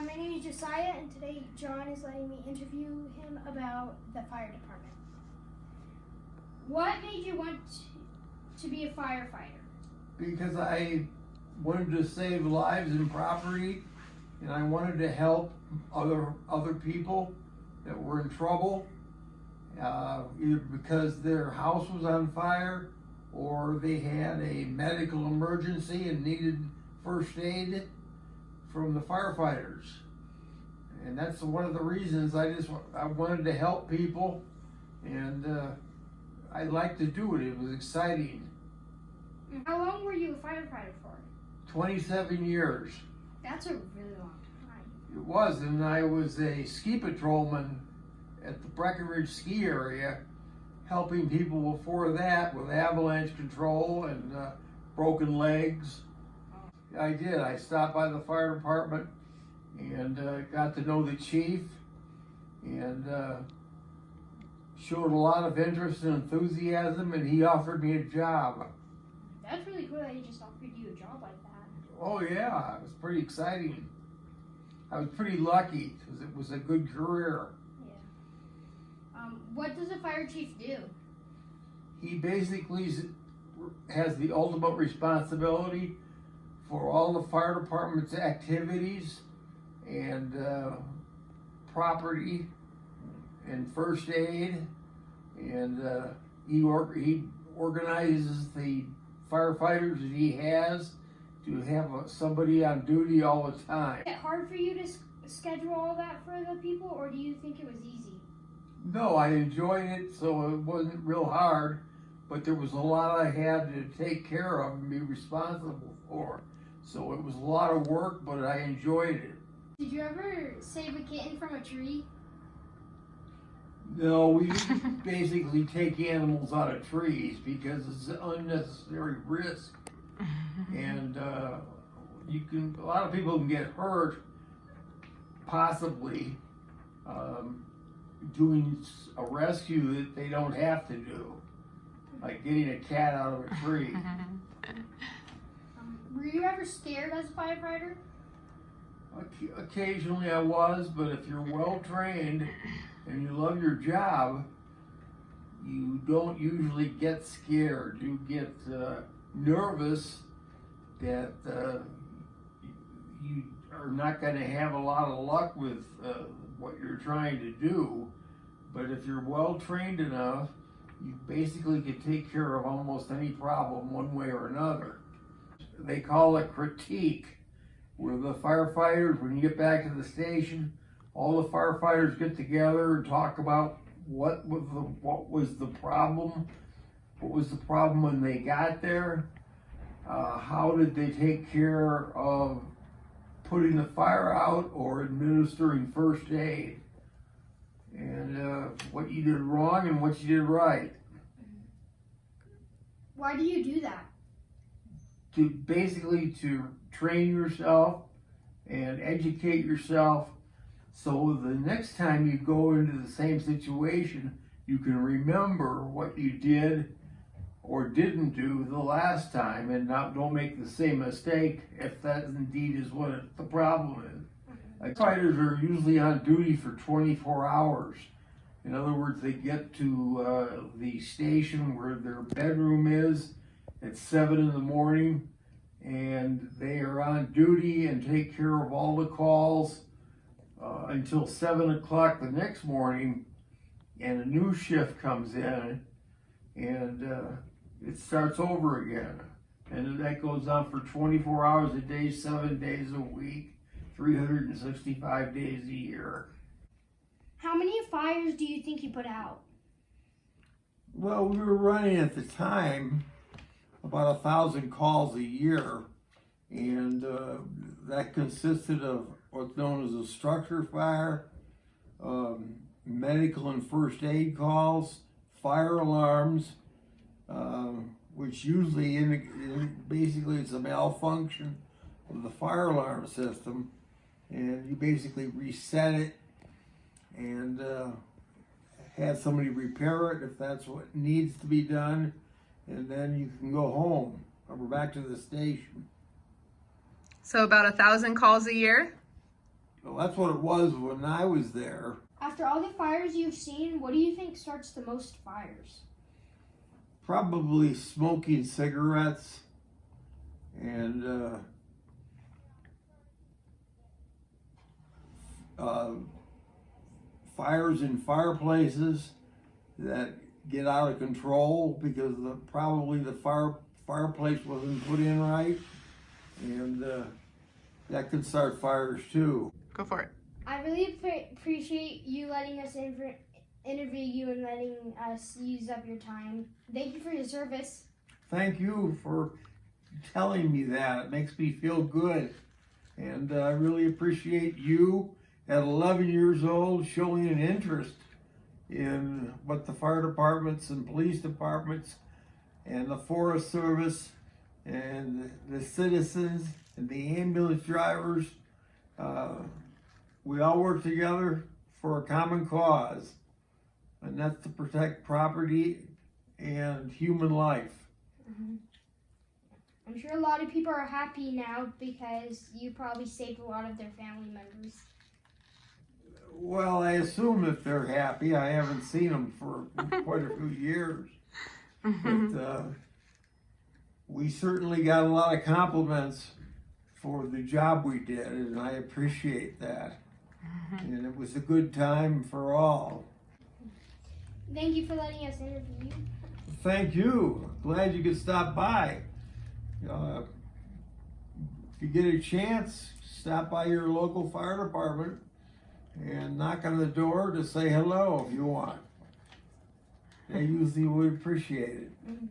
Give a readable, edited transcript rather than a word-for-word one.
my name is Josiah, and today John is letting me interview him about the fire department. What made you want to be a firefighter? Because I wanted to save lives and property, and I wanted to help other people that were in trouble, either because their house was on fire or they had a medical emergency and needed first aid from the firefighters. And that's one of the reasons I wanted to help people, and I liked to do it. It was exciting. How long were you a firefighter for? 27 years. That's a really long time. It was, and I was a ski patrolman at the Breckenridge ski area, helping people before that with avalanche control and broken legs. I did. I stopped by the fire department and got to know the chief, and showed a lot of interest and enthusiasm, and he offered me a job. That's really cool that he just offered you a job like that. Oh yeah, it was pretty exciting. I was pretty lucky because it was a good career. Yeah. What does a fire chief do? He basically has the ultimate responsibility for all the fire department's activities and property and first aid, and he organizes the firefighters that he has to have somebody on duty all the time. Is it hard for you to schedule all that for the people, or do you think it was easy? No, I enjoyed it, so it wasn't real hard, but there was a lot I had to take care of and be responsible for. So it was a lot of work, but I enjoyed it. Did you ever save a kitten from a tree? No, we basically take animals out of trees because it's an unnecessary risk. And a lot of people can get hurt, possibly, doing a rescue that they don't have to do, like getting a cat out of a tree. Were you ever scared as a firefighter? Occasionally I was, but if you're well trained and you love your job, you don't usually get scared. You get nervous that you are not going to have a lot of luck with what you're trying to do. But if you're well trained enough, you basically can take care of almost any problem one way or another. They call it critique, where the firefighters, when you get back to the station, all the firefighters get together and talk about what was the problem when they got there, how did they take care of putting the fire out or administering first aid, and what you did wrong and what you did right. Why do you do that? To train yourself and educate yourself, so the next time you go into the same situation, you can remember what you did or didn't do the last time, and don't make the same mistake if that indeed is what the problem is. Firefighters are usually on duty for 24 hours. In other words, they get to the station where their bedroom is at 7 in the morning, and they are on duty and take care of all the calls until 7 o'clock the next morning, and a new shift comes in, and it starts over again. And that goes on for 24 hours a day, 7 days a week, 365 days a year. How many fires do you think you put out? Well, we were running at the time about 1,000 calls a year, and that consisted of what's known as a structure fire, medical and first aid calls, fire alarms, which usually basically it's a malfunction of the fire alarm system, and you basically reset it and have somebody repair it if that's what needs to be done, and then you can go home or back to the station. So about 1,000 calls a year? Well, That's what it was when I was there. After all the fires you've seen, what do you think starts the most fires? Probably smoking cigarettes and fires in fireplaces that get out of control because probably the fireplace wasn't put in right, and that could start fires too. Go for it. I really appreciate you letting us interview you and letting us use up your time. Thank you for your service. Thank you for telling me that. It makes me feel good. And I really appreciate you at 11 years old showing an interest in what the fire departments and police departments and the Forest Service and the citizens and the ambulance drivers, we all work together for a common cause, and that's to protect property and human life. Mm-hmm. I'm sure a lot of people are happy now because you probably saved a lot of their family members. Well, I assume if they're happy. I haven't seen them for quite a few years. But we certainly got a lot of compliments for the job we did, and I appreciate that. And it was a good time for all. Thank you for letting us interview you. Thank you. Glad you could stop by. If you get a chance, stop by your local fire department and knock on the door to say hello if you want. They usually would appreciate it. Mm-hmm.